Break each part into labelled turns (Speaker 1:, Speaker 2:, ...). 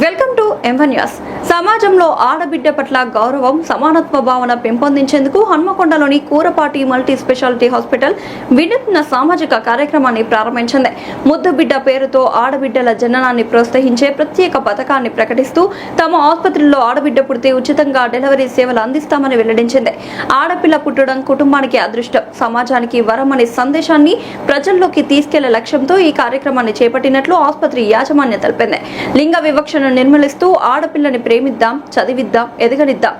Speaker 1: Welcome to M1 news. సమాజంలో ఆడబిడ్డ పట్ల గౌరవం, సమానత్వ భావన పెంపొందించేందుకు హన్మకొండలోని కూరపాటి మల్టీ స్పెషాలిటీ హాస్పిటల్ వినూత్న సామాజిక కార్యక్రమాన్ని ప్రారంభించింది. ముద్దు బిడ్డ పేరుతో ఆడబిడ్డల జననాన్ని ప్రోత్సహించే ప్రత్యేక పథకాన్ని ప్రకటిస్తూ తమ ఆసుపత్రిలో ఆడబిడ్డ పుడితే ఉచితంగా డెలివరీ సేవలు అందిస్తామని వెల్లడించింది. ఆడపిల్ల పుట్టడం కుటుంబానికి అదృష్టం, సమాజానికి వరం అనే సందేశాన్ని ప్రజల్లోకి తీసుకెళ్లే లక్ష్యంతో ఈ కార్యక్రమాన్ని చేపట్టినట్లు ఆసుపత్రి యాజమాన్యం తెలిపింది. లింగ వివక్షను నిర్మూలిస్తూ ఆడపిల్లని ప్రేమిద్దాం, చదివిద్దాం, ఎదగనిద్దాం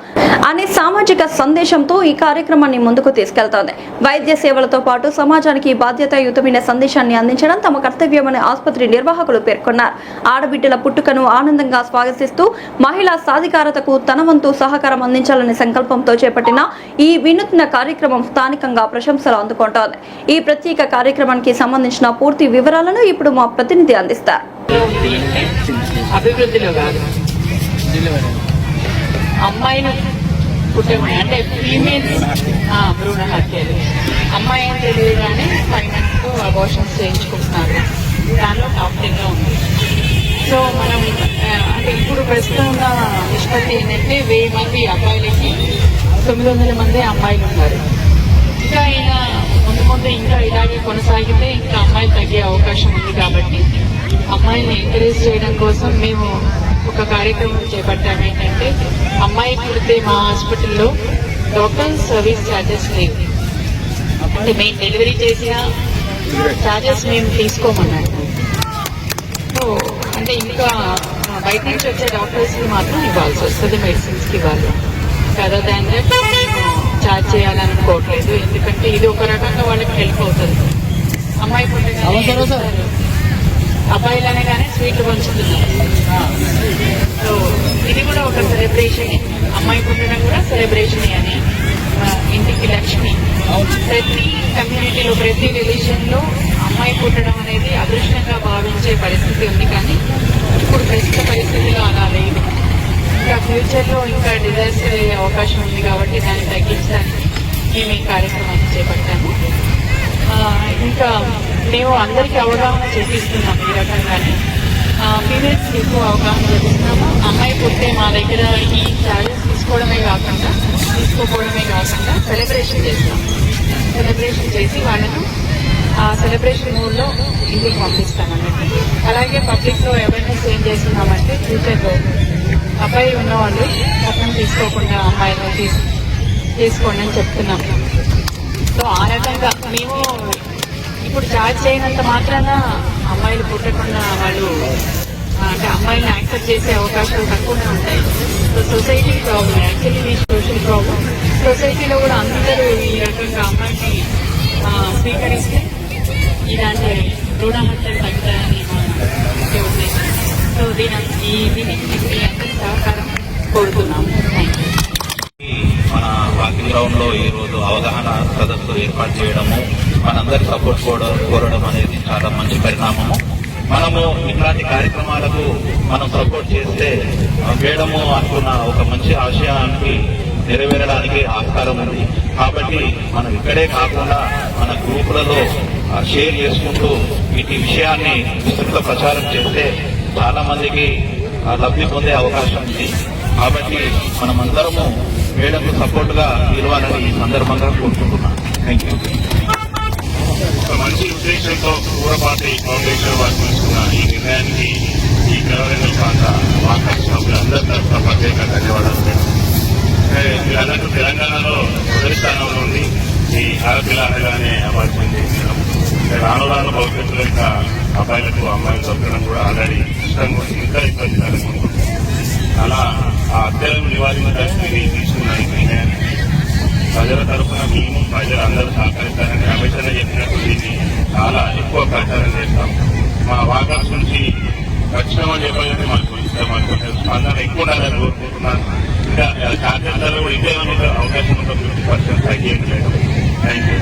Speaker 1: అనే సామాజిక సందేశంతో ఈ కార్యక్రమాన్ని ముందుకు తీసుకెళ్తోంది. వైద్య సేవలతో పాటు సమాజానికి బాధ్యతాయుతమైన సందేశాన్ని అందించడం తమ కర్తవ్యమని ఆసుపత్రి నిర్వాహకులు పేర్కొన్నారు. ఆడబిడ్డల పుట్టుకను ఆనందంగా స్వాగతిస్తూ మహిళా సాధికారతకు తన వంతు సహకారం అందించాలనే సంకల్పంతో చేపట్టిన ఈ వినూత్న కార్యక్రమం స్థానికంగా ప్రశంసలు అందుకుంటోంది. ఈ ప్రత్యేక కార్యక్రమానికి సంబంధించిన పూర్తి వివరాలను ఇప్పుడు మా ప్రతినిధి అందిస్తారు.
Speaker 2: అభివృద్ధిలో కాదు, అమ్మాయిలు పుట్టమే అంటే ఫీమేల్స్ భ్రూణ హత్యలు, అమ్మాయి అని తెలియగానే 5 months అబార్షన్స్ చేయించుకుంటున్నారు. దానిలో టాప్ 10 లో ఉంది. సో మనం అంటే ఇప్పుడు ప్రస్తుతం ఉన్న నిష్పత్తి ఏంటంటే 1000 మంది అబ్బాయిలకి 900 మంది అమ్మాయిలు ఉన్నారు. ఇంకా ఇలా ముందు ఇంకా ఇలాగే కొనసాగితే ఇంకా అమ్మాయిలు తగ్గే అవకాశం ఉంది. కాబట్టి అమ్మాయిని ఎంకరేజ్ చేయడం కోసం మేము ఒక కార్యక్రమం చేపట్టాము. ఏంటంటే అమ్మాయి పుడితే మా హాస్పిటల్లో డాక్టర్ సర్వీస్ ఛార్జెస్ లేవు. అంటే మేము డెలివరీ చేసిన ఛార్జెస్ మేము తీసుకోమన్నాడు. సో అంటే ఇంకా బయట నుంచి వచ్చే డాక్టర్స్కి మాత్రం ఇవ్వాల్సి వస్తుంది, మెడిసిన్స్కి ఇవ్వాలి. కదా దాన్ని ఛార్జ్ చేయాలనుకోవట్లేదు. ఎందుకంటే ఇది ఒక రకంగా వాళ్ళకి హెల్ప్ అవుతుంది. అమ్మాయి పుట్టగానే అబ్బాయిలు అనగానే స్వీట్లు పంచుతున్నారు. సో ఇది కూడా ఒక సెలబ్రేషన్. అమ్మాయి పుట్టడం కూడా సెలబ్రేషన్ అని ఇంటికి లక్ష్మి. ప్రతి కమ్యూనిటీలో ప్రతి రిలీజన్లో అమ్మాయి పుట్టడం అనేది అదృష్టంగా భావించే పరిస్థితి ఉంది. కానీ ఇప్పుడు ప్రస్తుత పరిస్థితిలో అలా లేదు. ఇంకా ఫ్యూచర్లో ఇంకా డిజాస్టర్ అయ్యే అవకాశం ఉంది. కాబట్టి దాన్ని తగ్గించడానికి మేము ఈ కార్యక్రమాన్ని చేపట్టాము. ఇంకా మేము అందరికీ అవగాహన చేపిస్తున్నాము. ఈ రకంగానే పీరియడ్స్ ఎక్కువ అవగాహన చేపిస్తున్నాము. అమ్మాయి పుట్టే మా దగ్గర ఈ ఛార్జెస్ తీసుకోవడమే కాకుండా సెలబ్రేషన్ చేస్తాం. సెలబ్రేషన్ చేసి వాళ్ళను ఆ సెలబ్రేషన్ మూడ్లో ఇంటికి పంపిస్తామన్నట్టు. అలాగే పబ్లిక్లో అవేర్నెస్ ఏం చేస్తున్నామంటే ఫ్యూచర్లో అబ్బాయి ఉన్నవాళ్ళు పక్కన తీసుకోకుండా అమ్మాయిని తీసుకోండి అని చెప్తున్నాం. సో ఆ రకంగా మేము ఇప్పుడు ఛార్జ్ చేయనంత మాత్రాన అమ్మాయిలు పుట్టకుండా వాళ్ళు అంటే అమ్మాయిని యాక్సెప్ట్ చేసే అవకాశాలు తక్కువనే ఉంటాయి. సో సొసైటీ ప్రాబ్లం, యాక్చువల్లీ ఇది సోషల్ ప్రాబ్లం. సొసైటీలో కూడా అందరూ ఈ రకంగా అమ్మాయిని స్వీకరిస్తే ఇలాంటి భ్రూణ హత్యలు తగ్గుతాయని ముఖ్య ఉద్దేశం. సో దీనికి మీ అందరి సహకారం కోరుతున్నాము. Thank you.
Speaker 3: మన వాకింగ్ గ్రౌండ్ లో ఈ రోజు అవగాహన సదస్సు ఏర్పాటు చేయడము, మనందరి సపోర్ట్ కోరడం అనేది చాలా మంచి పరిణామము. మనము ఇట్లాంటి కార్యక్రమాలకు మనం సపోర్ట్ చేస్తే వేయడము అనుకున్న ఒక మంచి ఆశయానికి నెరవేరడానికి ఆస్కారం ఉంది. కాబట్టి మనం ఇక్కడే కాకుండా మన గ్రూపులలో షేర్ చేసుకుంటూ వీటి విషయాన్ని విస్తృత ప్రచారం చేస్తే చాలా మందికి లబ్ధి పొందే అవకాశం ఉంది. కాబట్టి మనమందరము వేడకు సపోర్ట్ గా నిలవాలని ఈ సందర్భంగా కోరుకుంటున్నాను. Thank you.
Speaker 4: ఒక మంచి ఉద్దేశంతో కూరపాటి ఫౌండేషన్ వారు తీసుకున్న ఈ నిర్ణయానికి ఈ గ్రవరంగల్ ప్రాంత వాకర్స్ సభ్యులందరి తరఫున ప్రత్యేక ధన్యవాదాలు. మీరందరూ తెలంగాణలో మొదటి స్థానంలో ఉంది ఈ ఆడపిల్ల అనగానే అవార్డు పొందేసినాం. రాను భవిష్యత్తులో ఇంకా అబ్బాయిలకు అమ్మాయిలు దొరకడం కూడా ఆల్రెడీ ఇష్టంగా ఇంకా ఇబ్బంది కలుగుతుంది. అలా ఆ హత్యలను నివారించడానికి తీసుకున్న ఈ నిర్ణయాన్ని ప్రజల తరఫున మేము ప్రజలందరూ సహకరిస్తారని అమితనే చెప్పినట్టు దీన్ని చాలా ఎక్కువ ప్రచారం చేస్తాం. మా వాకర్స్ నుంచి ఖచ్చితంగా చెప్పాలంటే మాకు కొంచెం స్పందన ఎక్కువ ఉండాలని కోరుకుంటున్నాను. ఇంకా ఛార్జెస్ కూడా ఇదే అవకాశం ఉంటుంది. 50% తగ్గేయట్లేదు. Thank you.